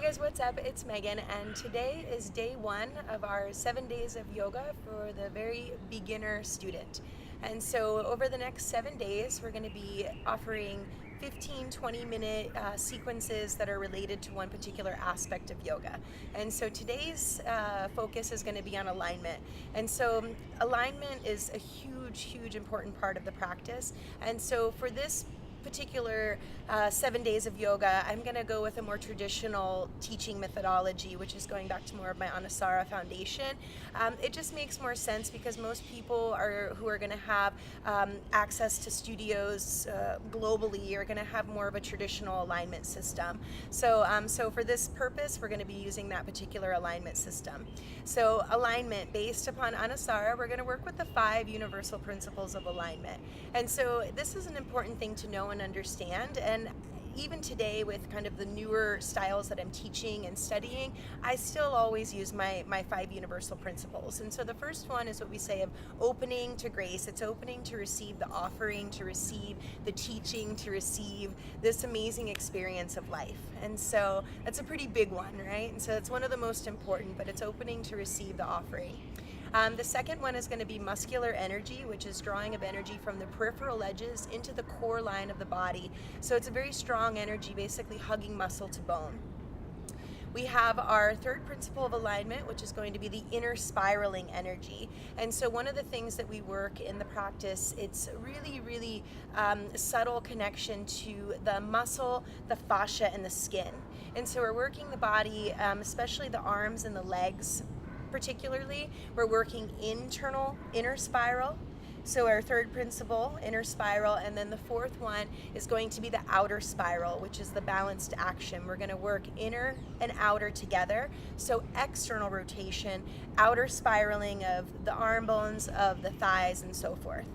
guys, what's up? It's Megan, and today is day one of our 7 days of yoga for the very beginner student. And so over the next 7 days, we're going to be offering 15-20 minute sequences that are related to one particular aspect of yoga. And so today's focus is going to be on alignment. And so alignment is a huge important part of the practice. And so for this particular 7 days of yoga, I'm going to go with a more traditional teaching methodology, which is going back to more of my Anusara foundation. It just makes more sense because most people who are going to have access to studios globally are going to have more of a traditional alignment system. So for this purpose, we're going to be using that particular alignment system. So alignment based upon Anusara, we're going to work with the 5 universal principles of alignment. And so this is an important thing to know and understand. And even today, with kind of the newer styles that I'm teaching and studying, I still always use my 5 universal principles. And so the first one is what we say of opening to grace. It's opening to receive the offering, to receive the teaching, to receive this amazing experience of life. And so that's a pretty big one, right? And so it's one of the most important, but it's opening to receive the offering. The second one is going to be muscular energy, which is drawing of energy from the peripheral edges into the core line of the body. So it's a very strong energy, basically hugging muscle to bone. We have our third principle of alignment, which is going to be the inner spiraling energy. And so one of the things that we work in the practice, it's really subtle connection to the muscle, the fascia, and the skin. And so we're working the body, especially the arms and the legs. Particularly, we're working inner spiral. So our third principle, inner spiral, and then the fourth one is going to be the outer spiral, which is the balanced action. We're going to work inner and outer together. So external rotation, outer spiraling of the arm bones, of the thighs, and so forth.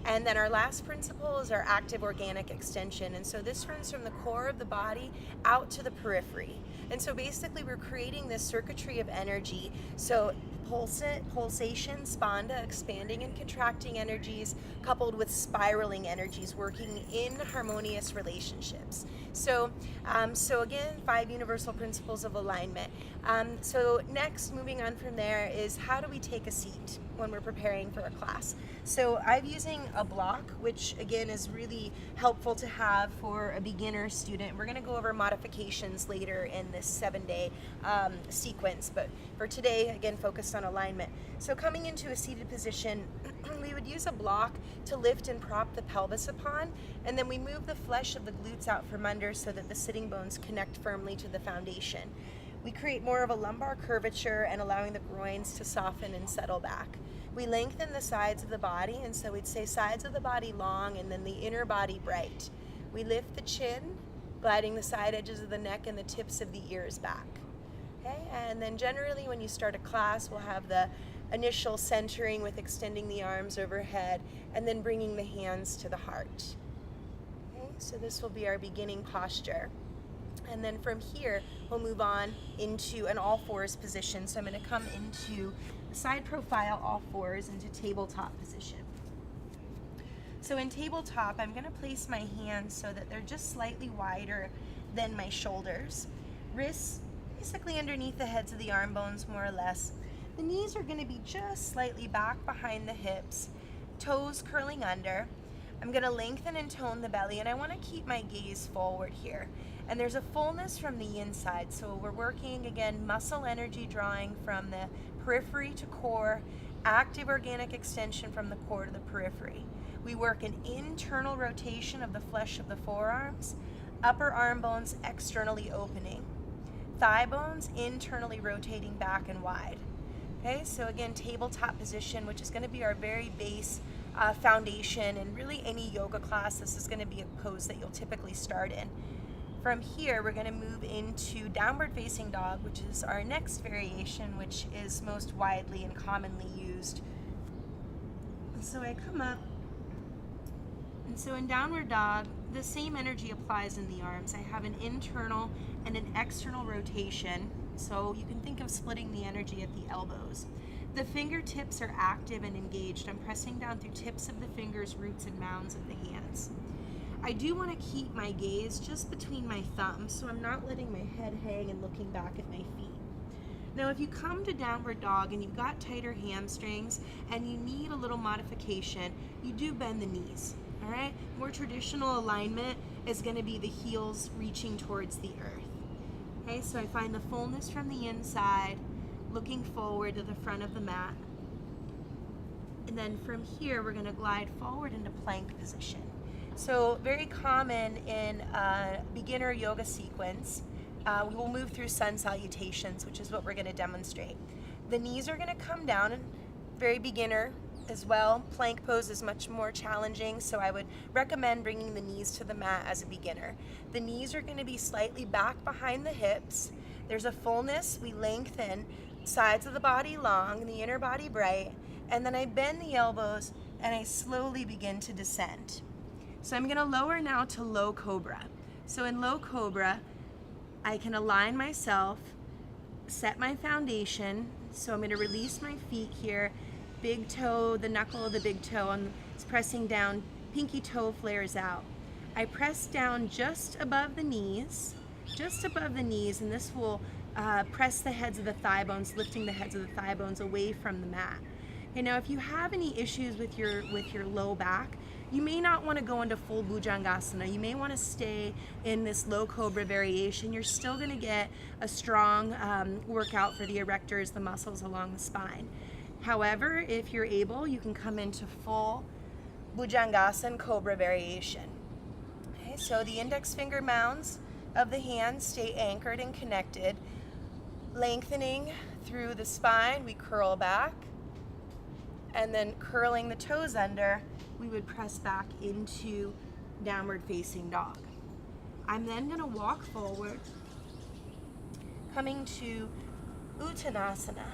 And then our last principle is our active organic extension. And so this runs from the core of the body out to the periphery. And so basically we're creating this circuitry of energy. So pulsation, spanda, expanding and contracting energies, coupled with spiraling energies, working in harmonious relationships. So again, 5 universal principles of alignment. So next, moving on from there, is how do we take a seat when we're preparing for a class? So I'm using a block, which again is really helpful to have for a beginner student. We're going to go over modifications later in this 7-day sequence, but for today, again, focused on alignment. So coming into a seated position, we would use a block to lift and prop the pelvis upon, and then we move the flesh of the glutes out from under so that the sitting bones connect firmly to the foundation. We create more of a lumbar curvature and allowing the groins to soften and settle back. We lengthen the sides of the body, and so we'd say sides of the body long and then the inner body bright. We lift the chin, gliding the side edges of the neck and the tips of the ears back. Okay, and then generally when you start a class, we'll have the initial centering with extending the arms overhead and then bringing the hands to the heart. Okay, so this will be our beginning posture. And then from here, we'll move on into an all fours position. So I'm going to come into side profile, all fours, into tabletop position. So in tabletop, I'm going to place my hands so that they're just slightly wider than my shoulders. Wrists basically underneath the heads of the arm bones, more or less. The knees are going to be just slightly back behind the hips, toes curling under. I'm going to lengthen and tone the belly, and I want to keep my gaze forward here. And there's a fullness from the inside, so we're working, again, muscle energy drawing from the periphery to core, active organic extension from the core to the periphery. We work an internal rotation of the flesh of the forearms, upper arm bones externally opening, thigh bones internally rotating back and wide. Okay, so again, tabletop position, which is going to be our very base foundation, and really any yoga class, this is going to be a pose that you'll typically start in. From here, we're going to move into downward facing dog, which is our next variation, which is most widely and commonly used. And so I come up, and so in downward dog, the same energy applies in the arms. I have an internal and an external rotation, so you can think of splitting the energy at the elbows. The fingertips are active and engaged. I'm pressing down through tips of the fingers, roots, and mounds of the hands. I do want to keep my gaze just between my thumbs, so I'm not letting my head hang and looking back at my feet. Now, if you come to downward dog and you've got tighter hamstrings and you need a little modification, you do bend the knees, all right? More traditional alignment is going to be the heels reaching towards the earth. Okay, so I find the fullness from the inside, looking forward to the front of the mat. And then from here, we're going to glide forward into plank position. So very common in a beginner yoga sequence. We will move through sun salutations, which is what we're going to demonstrate. The knees are going to come down, and very beginner as well. Plank pose is much more challenging, so I would recommend bringing the knees to the mat as a beginner. The knees are going to be slightly back behind the hips. There's a fullness. We lengthen, sides of the body long, the inner body bright, and then I bend the elbows and I slowly begin to descend. So I'm going to lower now to low cobra. So in low cobra, I can align myself, set my foundation. So I'm going to release my feet here. Big toe, the knuckle of the big toe, and it's pressing down. Pinky toe flares out. I press down just above the knees, and this will press the heads of the thigh bones, lifting the heads of the thigh bones away from the mat. Okay, now if you have any issues with your low back, you may not want to go into full Bhujangasana. You may want to stay in this low cobra variation. You're still going to get a strong workout for the erectors, the muscles along the spine. However, if you're able, you can come into full Bhujangasana cobra variation. Okay, so the index finger mounds of the hands stay anchored and connected. Lengthening through the spine, we curl back. And then curling the toes under, we would press back into downward facing dog. I'm then going to walk forward, coming to Uttanasana.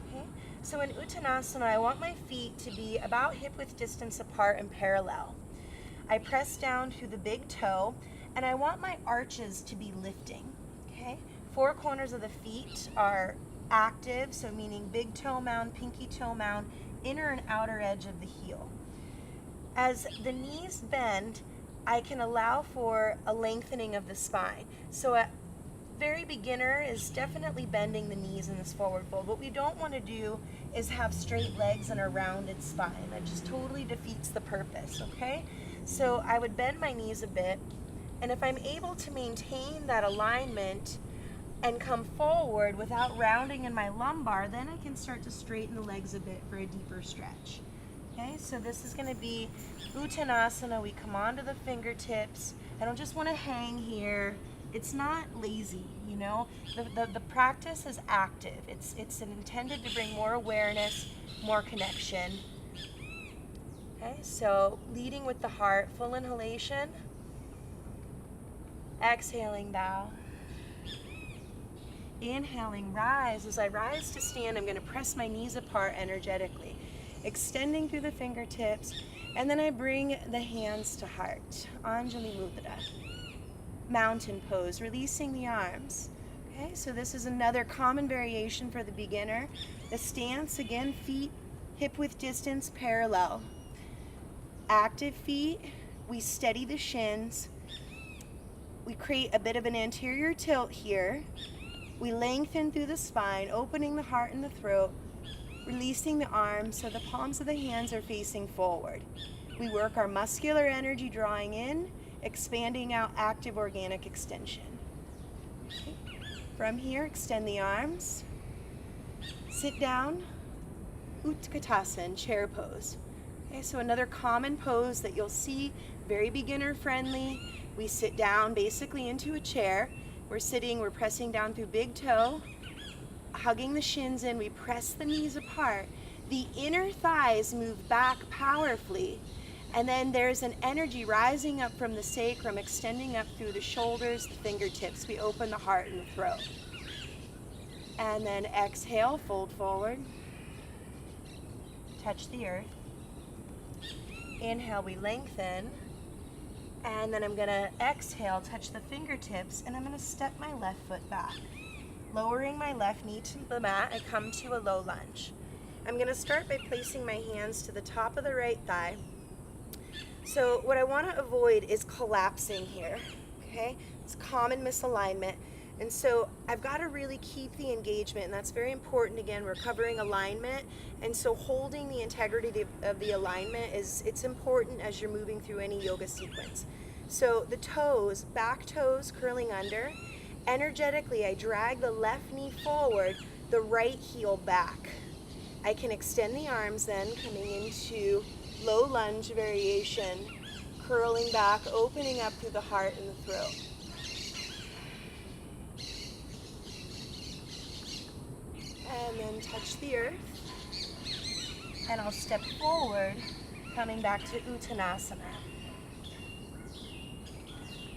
Okay? So in Uttanasana, I want my feet to be about hip width distance apart and parallel. I press down through the big toe, and I want my arches to be lifting. Okay? Four corners of the feet are active, so meaning big toe mound, pinky toe mound, inner and outer edge of the heel. As the knees bend, I can allow for a lengthening of the spine. So a very beginner is definitely bending the knees in this forward fold. What we don't want to do is have straight legs and a rounded spine. That just totally defeats the purpose, okay? So I would bend my knees a bit, and if I'm able to maintain that alignment and come forward without rounding in my lumbar, then I can start to straighten the legs a bit for a deeper stretch. Okay, so this is going to be Uttanasana. We come onto the fingertips. I don't just want to hang here. It's not lazy, you know. The practice is active. It's intended to bring more awareness, more connection. Okay, so leading with the heart, full inhalation. Exhaling, bow. Inhaling, rise. As I rise to stand, I'm going to press my knees apart energetically, extending through the fingertips, and then I bring the hands to heart. Anjali Mudra. Mountain pose, releasing the arms. Okay, so this is another common variation for the beginner. The stance, again, feet hip width distance parallel. Active feet, we steady the shins. We create a bit of an anterior tilt here. We lengthen through the spine, opening the heart and the throat, releasing the arms so the palms of the hands are facing forward. We work our muscular energy drawing in, expanding out active organic extension. Okay. From here, extend the arms, sit down, Utkatasana, chair pose. Okay, so another common pose that you'll see, very beginner friendly. We sit down basically into a chair. We're pressing down through big toe, hugging the shins in, we press the knees apart. The inner thighs move back powerfully, and then there's an energy rising up from the sacrum, extending up through the shoulders, the fingertips. We open the heart and the throat. And then exhale, fold forward, touch the earth. Inhale, we lengthen. And then I'm going to exhale, touch the fingertips, and I'm going to step my left foot back. Lowering my left knee to the mat, I come to a low lunge. I'm going to start by placing my hands to the top of the right thigh. So what I want to avoid is collapsing here, okay? It's common misalignment. And so I've got to really keep the engagement, and that's very important. Again, we're covering alignment, and so holding the integrity of the alignment it's important as you're moving through any yoga sequence. So the toes, back toes curling under. Energetically, I drag the left knee forward, the right heel back. I can extend the arms then, coming into low lunge variation, curling back, opening up through the heart and the throat. And then touch the earth. And I'll step forward, coming back to Uttanasana.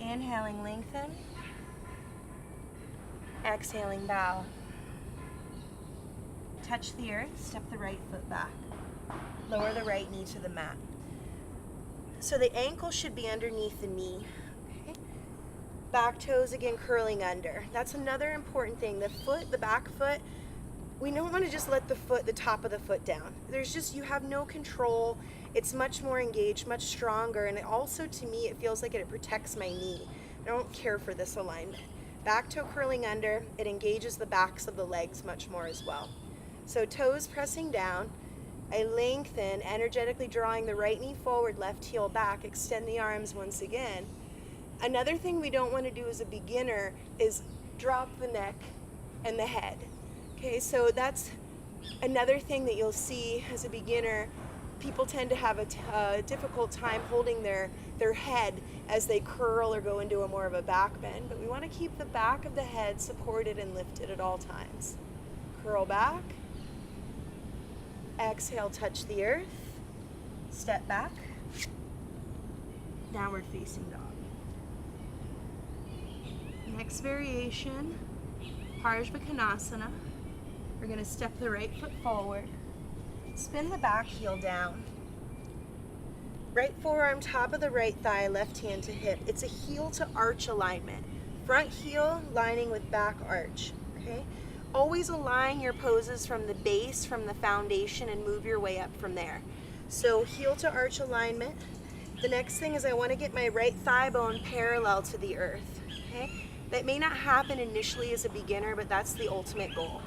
Inhaling, lengthen. Exhaling, bow. Touch the earth, step the right foot back. Lower the right knee to the mat. So the ankle should be underneath the knee. Okay. Back toes again curling under. That's another important thing. The foot, the back foot, we don't want to just let the top of the foot down. You have no control. It's much more engaged, much stronger, and it also, to me, it feels like it protects my knee. I don't care for this alignment. Back toe curling under, it engages the backs of the legs much more as well. So toes pressing down, I lengthen, energetically drawing the right knee forward, left heel back, extend the arms once again. Another thing we don't want to do as a beginner is drop the neck and the head. Okay, so that's another thing that you'll see as a beginner. People tend to have a difficult time holding their head as they curl or go into a more of a back bend, but we want to keep the back of the head supported and lifted at all times. Curl back. Exhale, touch the earth. Step back. Downward facing dog. Next variation, Parsvakonasana. We're going to step the right foot forward. Spin the back heel down. Right forearm, top of the right thigh, left hand to hip. It's a heel to arch alignment. Front heel lining with back arch. Okay? Always align your poses from the base, from the foundation, and move your way up from there. So heel to arch alignment. The next thing is I want to get my right thigh bone parallel to the earth. Okay? That may not happen initially as a beginner, but that's the ultimate goal.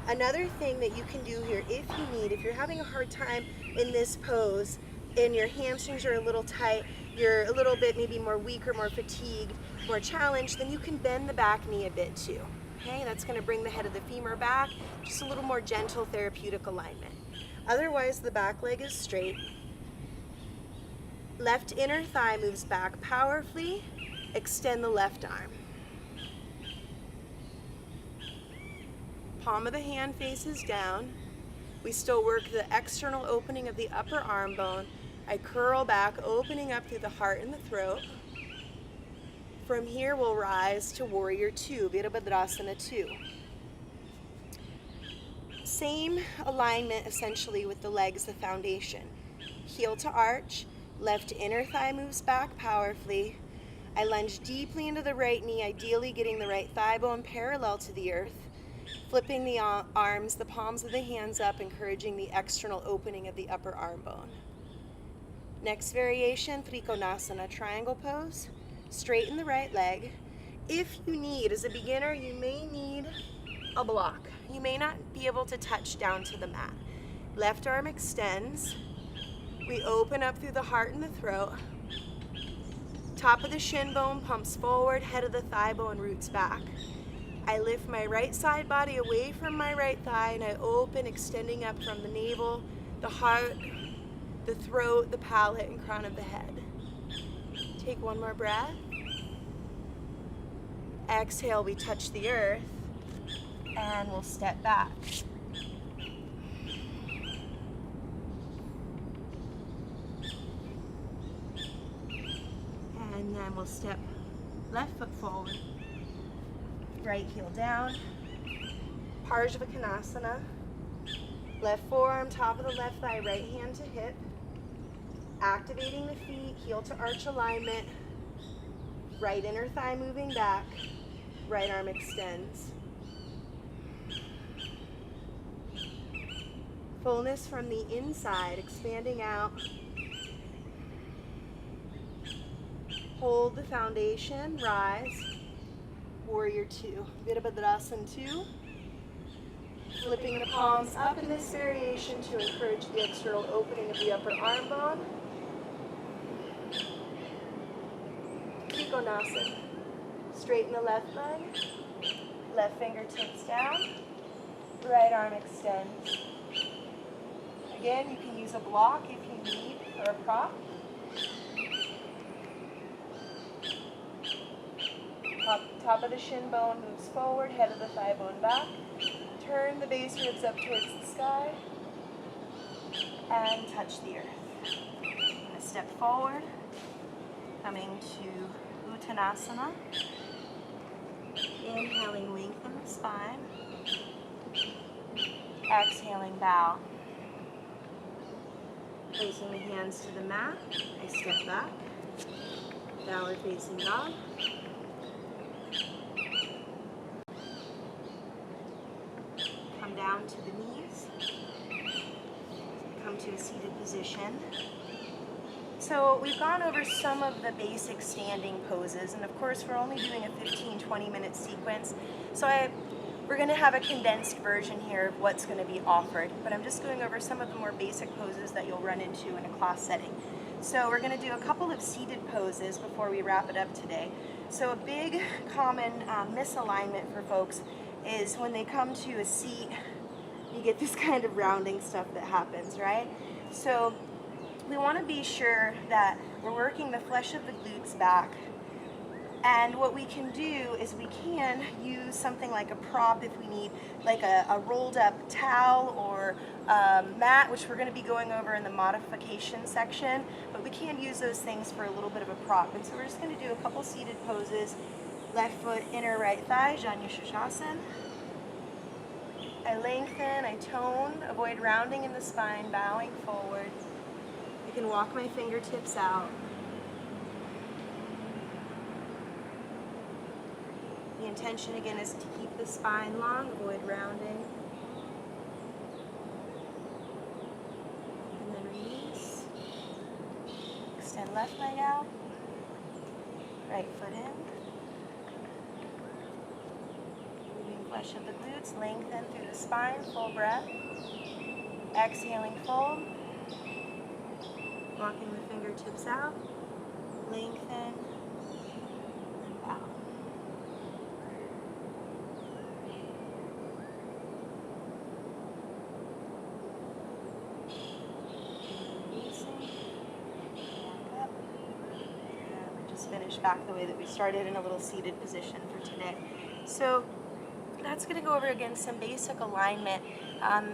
Another thing that you can do here, if you're having a hard time in this pose, and your hamstrings are a little tight, you're a little bit maybe more weak or more fatigued, more challenged, then you can bend the back knee a bit too. Okay, that's going to bring the head of the femur back, just a little more gentle therapeutic alignment. Otherwise, the back leg is straight. Left inner thigh moves back powerfully. Extend the left arm. Palm of the hand faces down. We still work the external opening of the upper arm bone. I curl back, opening up through the heart and the throat. From here, we'll rise to Warrior 2, Virabhadrasana 2. Same alignment, essentially, with the legs, the foundation. Heel to arch, left inner thigh moves back powerfully. I lunge deeply into the right knee, ideally getting the right thigh bone parallel to the earth. Flipping the arms, the palms of the hands up, encouraging the external opening of the upper arm bone. Next variation, Trikonasana, triangle pose. Straighten the right leg. If you need, as a beginner, you may need a block. You may not be able to touch down to the mat. Left arm extends. We open up through the heart and the throat. Top of the shin bone pumps forward, head of the thigh bone roots back. I lift my right side body away from my right thigh and I open, extending up from the navel, the heart, the throat, the palate, and crown of the head. Take one more breath. Exhale, we touch the earth, and we'll step back. And then we'll step left foot forward, right heel down, Parsvakonasana, left forearm, top of the left thigh, right hand to hip, activating the feet, heel to arch alignment, right inner thigh moving back, right arm extends. Fullness from the inside, expanding out. hold the foundation, rise, warrior two, Virabhadrasana 2. Flipping the palms up in this variation to encourage the external opening of the upper arm bone. Trikonasana. Straighten the left leg, left fingertips down, right arm extends. Again, you can use a block if you need, or a prop. Top of the shin bone moves forward, head of the thigh bone back. Turn the base ribs up towards the sky and touch the earth. I'm going to step forward, coming to Uttanasana. Inhaling, lengthen the spine. Exhaling, bow. Placing the hands to the mat, I step back. Downward facing dog. Come down to the knees. Come to a seated position. So we've gone over some of the basic standing poses, and of course we're only doing a 15-20 minute sequence, so we're going to have a condensed version here of what's going to be offered, but I'm just going over some of the more basic poses that you'll run into in a class setting. So we're going to do a couple of seated poses before we wrap it up today. So a big common misalignment for folks is when they come to a seat, you get this kind of rounding stuff that happens, right? So we want to be sure that we're working the flesh of the glutes back. And what we can do is we can use something like a prop if we need, like a rolled up towel or mat, which we're going to be going over in the modification section. But we can use those things for a little bit of a prop. And so we're just going to do a couple seated poses. Left foot, inner right thigh, Janu Shashasan. I lengthen, I tone, avoid rounding in the spine, bowing forward. I can walk my fingertips out. The intention again is to keep the spine long, avoid rounding. And then release. Extend left leg out. Right foot in. Moving flesh of the glutes, lengthen through the spine, full breath. Exhaling, fold. Walking the fingertips out, lengthen, and bow. Releasing, back up. And we just finish back the way that we started in a little seated position for today. So that's going to go over again some basic alignment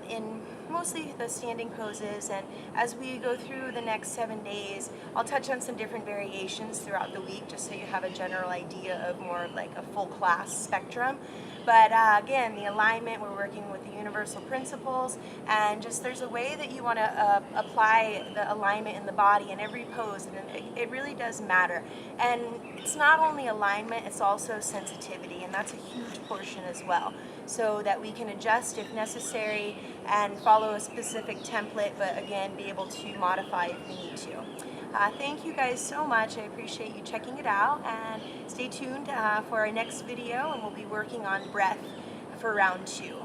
in mostly the standing poses, and as we go through the next 7 days, I'll touch on some different variations throughout the week just so you have a general idea of more of like a full class spectrum. But again, the alignment, we're working with the universal principles, and just there's a way that you want to apply the alignment in the body in every pose, and it really does matter. And it's not only alignment, it's also sensitivity, and that's a huge portion as well, so that we can adjust if necessary and follow a specific template, but again, be able to modify if we need to. Thank you guys so much. I appreciate you checking it out, and stay tuned for our next video, and we'll be working on breath for round 2.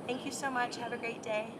Thank you so much. Have a great day.